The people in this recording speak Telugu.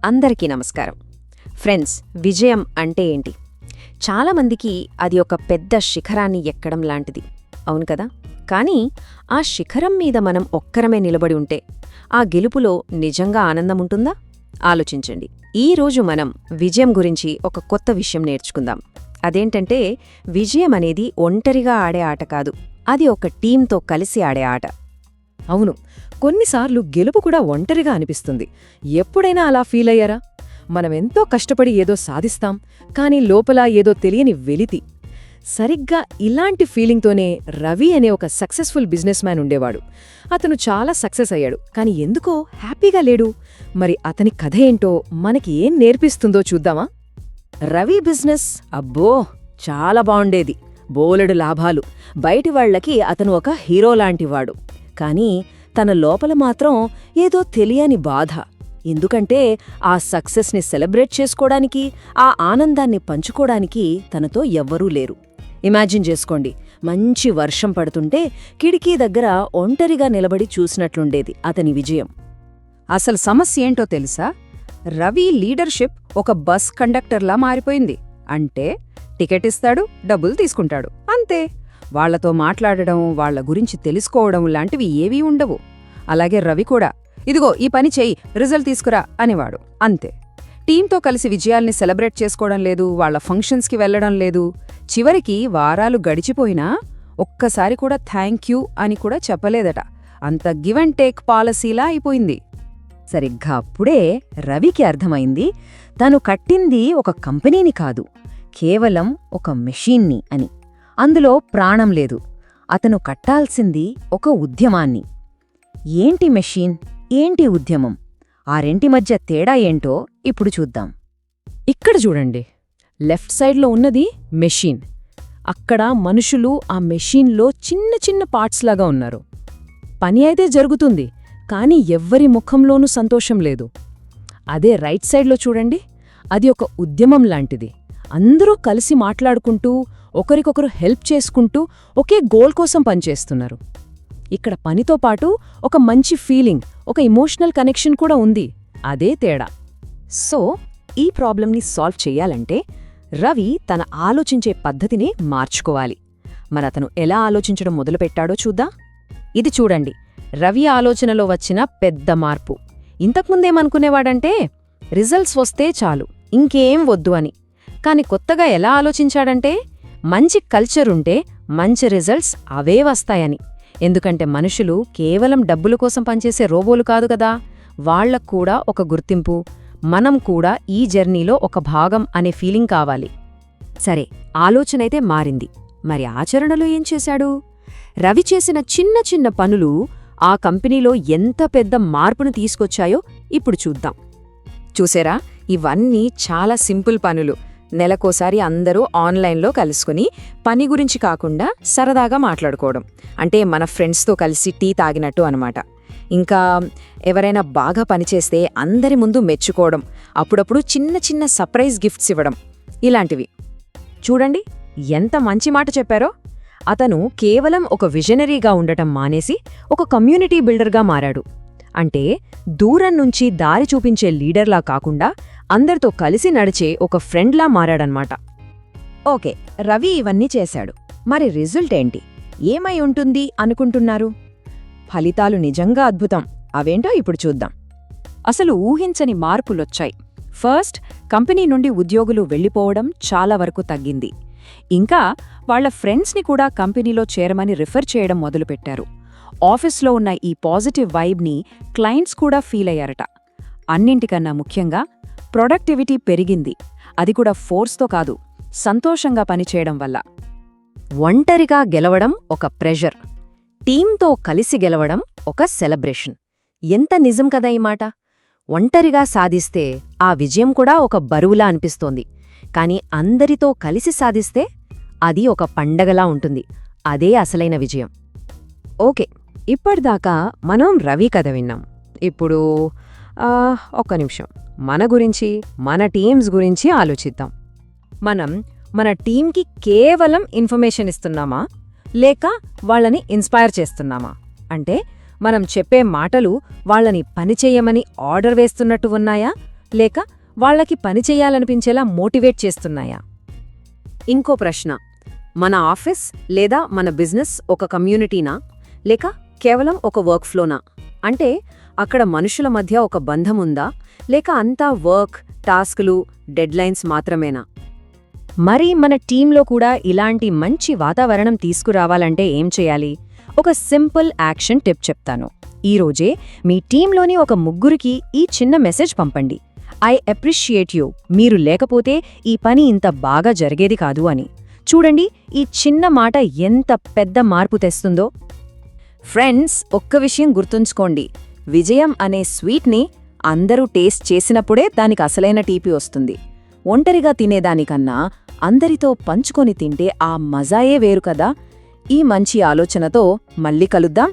అందరికీ నమస్కారం. ఫ్రెండ్స్, విజయం అంటే ఏంటి? చాలామందికి అది ఒక పెద్ద శిఖరాన్ని ఎక్కడం లాంటిది, అవును కదా? కానీ ఆ శిఖరం మీద మనం ఒక్కరమే నిలబడి ఉంటే ఆ గెలుపులో నిజంగా ఆనందముంటుందా? ఆలోచించండి. ఈరోజు మనం విజయం గురించి ఒక కొత్త విషయం నేర్చుకుందాం. అదేంటంటే, విజయం అనేది ఒంటరిగా ఆడే ఆట కాదు, అది ఒక టీంతో కలిసి ఆడే ఆట. అవును, కొన్నిసార్లు గెలుపు కూడా ఒంటరిగా అనిపిస్తుంది. ఎప్పుడైనా అలా ఫీల్ అయ్యారా? మనమెంతో కష్టపడి ఏదో సాధిస్తాం, కానీ లోపల ఏదో తెలియని వెలితి. సరిగ్గా ఇలాంటి ఫీలింగ్తోనే రవి అనే ఒక సక్సెస్ఫుల్ బిజినెస్ మ్యాన్ ఉండేవాడు. అతను చాలా సక్సెస్ అయ్యాడు, కానీ ఎందుకో హ్యాపీగా లేడు. మరి అతని కథ ఏంటో మనకి ఏం నేర్పిస్తుందో చూద్దామా? రవి బిజినెస్ అబ్బో చాలా బావుండేది, బోలెడు లాభాలు. బయటి వాళ్లకి అతను ఒక హీరో లాంటివాడు. కానీ తన లోపల మాత్రం ఏదో తెలియని బాధ. ఎందుకంటే ఆ సక్సెస్ని సెలబ్రేట్ చేసుకోవడానికి, ఆ ఆనందాన్ని పంచుకోవడానికి తనతో ఎవ్వరూ లేరు. ఇమాజిన్ చేసుకోండి, మంచి వర్షం పడుతుంటే కిటికీ దగ్గర ఒంటరిగా నిలబడి చూసినట్లుండేది అతని విజయం. అసలు సమస్య ఏంటో తెలుసా? రవి లీడర్షిప్ ఒక బస్ కండక్టర్లా మారిపోయింది. అంటే టికెట్ ఇస్తాడు, డబ్బులు తీసుకుంటాడు, అంతే. వాళ్లతో మాట్లాడడం, వాళ్ల గురించి తెలుసుకోవడం లాంటివి ఏవీ ఉండవు. అలాగే రవి కూడా, ఇదిగో ఈ పని చెయ్యి, రిజల్ట్ తీసుకురా అనేవాడు, అంతే. టీంతో కలిసి విజయాల్ని సెలబ్రేట్ చేసుకోవడం లేదు, వాళ్ల ఫంక్షన్స్కి వెళ్లడం లేదు. చివరికి వారాలు గడిచిపోయినా ఒక్కసారి కూడా థ్యాంక్ యూ అని కూడా చెప్పలేదట. అంత గివ్ అండ్ టేక్ పాలసీలా అయిపోయింది. సరిగ్గా అప్పుడే రవికి అర్థమైంది, తను కట్టింది ఒక కంపెనీని కాదు, కేవలం ఒక మెషీన్ని అని. అందులో ప్రాణం లేదు. అతను కట్టాల్సింది ఒక ఉద్యమాన్ని. ఏంటి మెషీన్, ఏంటి ఉద్యమం? ఆ రెంటి మధ్య తేడా ఏంటో ఇప్పుడు చూద్దాం. ఇక్కడ చూడండి, లెఫ్ట్ సైడ్లో ఉన్నది మెషీన్. అక్కడ మనుషులు ఆ మెషీన్లో చిన్న చిన్న పార్ట్స్లాగా ఉన్నారు. పని అయితే జరుగుతుంది, కానీ ఎవ్వరి ముఖంలోనూ సంతోషం లేదు. అదే రైట్ సైడ్లో చూడండి, అది ఒక ఉద్యమం లాంటిది. అందరూ కలిసి మాట్లాడుకుంటూ, ఒకరికొకరు హెల్ప్ చేసుకుంటూ ఒకే గోల్ కోసం పనిచేస్తున్నారు. ఇక్కడ పనితో పాటు ఒక మంచి ఫీలింగ్, ఒక ఎమోషనల్ కనెక్షన్ కూడా ఉంది. అదే తేడా. సో ఈ ప్రాబ్లంని సాల్వ్ చెయ్యాలంటే రవి తన ఆలోచించే పద్ధతిని మార్చుకోవాలి. మరతను ఎలా ఆలోచించడం మొదలుపెట్టాడో చూద్దాం. ఇది చూడండి, రవి ఆలోచనలో వచ్చిన పెద్ద మార్పు. ఇంతకుముందేమనుకునేవాడంటే రిజల్ట్స్ వస్తే చాలు, ఇంకేం వద్దు అని. కాని కొత్తగా ఎలా ఆలోచించాడంటే, మంచి కల్చర్ ఉంటే మంచి రిజల్ట్స్ అవే వస్తాయని. ఎందుకంటే మనుషులు కేవలం డబ్బుల కోసం పనిచేసే రోబోలు కాదు కదా, వాళ్లక్కూడా ఒక గుర్తింపు, మనం కూడా ఈ జర్నీలో ఒక భాగం అనే ఫీలింగ్ కావాలి. సరే, ఆలోచనైతే మారింది. మరి ఆచరణలో ఏం చేశాడు? రవి చేసిన చిన్న చిన్న పనులు ఆ కంపెనీలో ఎంత పెద్ద మార్పును తీసుకొచ్చాయో ఇప్పుడు చూద్దాం. చూసారా, ఇవన్నీ చాలా సింపుల్ పనులు. నెలకోసారి అందరూ ఆన్లైన్లో కలుసుకుని పని గురించి కాకుండా సరదాగా మాట్లాడుకోవడం, అంటే మన ఫ్రెండ్స్తో కలిసి టీ తాగినట్టు అనమాట. ఇంకా ఎవరైనా బాగా పనిచేస్తే అందరి ముందు మెచ్చుకోవడం, అప్పుడప్పుడు చిన్న చిన్న సర్ప్రైజ్ గిఫ్ట్స్ ఇవ్వడం, ఇలాంటివి. చూడండి ఎంత మంచి మాట చెప్పారో. అతను కేవలం ఒక విజనరీగా ఉండటం మానేసి ఒక కమ్యూనిటీ బిల్డర్గా మారాడు. అంటే దూరం నుంచి దారి చూపించే లీడర్లా కాకుండా అందరితో కలిసి నడిచే ఒక ఫ్రెండ్లా మారాడనమాట. ఓకే, రవి ఇవన్నీ చేశాడు. మరి రిజల్ట్ ఏంటి? ఏమై ఉంటుంది అనుకుంటున్నారు? ఫలితాలు నిజంగా అద్భుతం. అవేంటో ఇప్పుడు చూద్దాం. అసలు ఊహించని మార్పులొచ్చాయి. ఫస్ట్, కంపెనీ నుండి ఉద్యోగులు వెళ్లిపోవడం చాలా వరకు తగ్గింది. ఇంకా వాళ్ల ఫ్రెండ్స్ని కూడా కంపెనీలో చేరమని రిఫర్ చేయడం మొదలుపెట్టారు. ఆఫీస్లో ఉన్న ఈ పాజిటివ్ వైబ్ని క్లయింట్స్ కూడా ఫీల్ అయ్యారట. అన్నింటికన్నా ముఖ్యంగా ప్రొడక్టివిటీ పెరిగింది. అది కూడా ఫోర్స్తో కాదు, సంతోషంగా పనిచేయడం వల్ల. ఒంటరిగా గెలవడం ఒక ప్రెషర్, టీంతో కలిసి గెలవడం ఒక సెలబ్రేషన్. ఎంత నిజం కదా ఈ మాట! ఒంటరిగా సాధిస్తే ఆ విజయం కూడా ఒక బరువులా అనిపిస్తోంది. కాని అందరితో కలిసి సాధిస్తే అది ఒక పండగలా ఉంటుంది. అదే అసలైన విజయం. ఓకే, ఇప్పటిదాకా మనం రవి కథ విన్నాం. ఇప్పుడు ఒక్క నిమిషం, మన గురించి, మన టీమ్స్ గురించి ఆలోచిద్దాం. మనం మన టీంకి కేవలం ఇన్ఫర్మేషన్ ఇస్తున్నామా, లేక వాళ్ళని ఇన్స్పైర్ చేస్తున్నామా? అంటే మనం చెప్పే మాటలు వాళ్ళని పనిచెయ్యమని ఆర్డర్ వేస్తున్నట్టు ఉన్నాయా, లేక వాళ్ళకి పని చెయ్యాలనిపించేలా మోటివేట్ చేస్తున్నాయా? ఇంకో ప్రశ్న, మన ఆఫీస్ లేదా మన బిజినెస్ ఒక కమ్యూనిటీనా లేక కేవలం ఒక వర్క్ఫ్లోనా? అంటే అక్కడ మనుషుల మధ్య ఒక బంధముందా లేక అంతా వర్క్, టాస్కులు, డెడ్లైన్స్ మాత్రమేనా? మరి మన టీంలో కూడా ఇలాంటి మంచి వాతావరణం తీసుకురావాలంటే ఏం చేయాలి? ఒక సింపుల్ యాక్షన్ టిప్ చెప్తాను. ఈరోజే మీ టీంలోని ఒక ముగ్గురికి ఈ చిన్న మెసేజ్ పంపండి. ఐ అప్రిషియేట్ యూ, మీరు లేకపోతే ఈ పని ఇంత బాగా జరిగేది కాదు అని. చూడండి, ఈ చిన్న మాట ఎంత పెద్ద మార్పు తెస్తుందో. ఫ్రెండ్స్, ఒక్క విషయం గుర్తుంచుకోండి, విజయం అనే స్వీట్ని అందరూ టేస్ట్ చేసినప్పుడే దానికి అసలైన టీపీ వస్తుంది. ఒంటరిగా తినేదానికన్నా అందరితో పంచుకొని తింటే ఆ మజాయే వేరు కదా. ఈ మంచి ఆలోచనతో మళ్ళీ కలుద్దాం.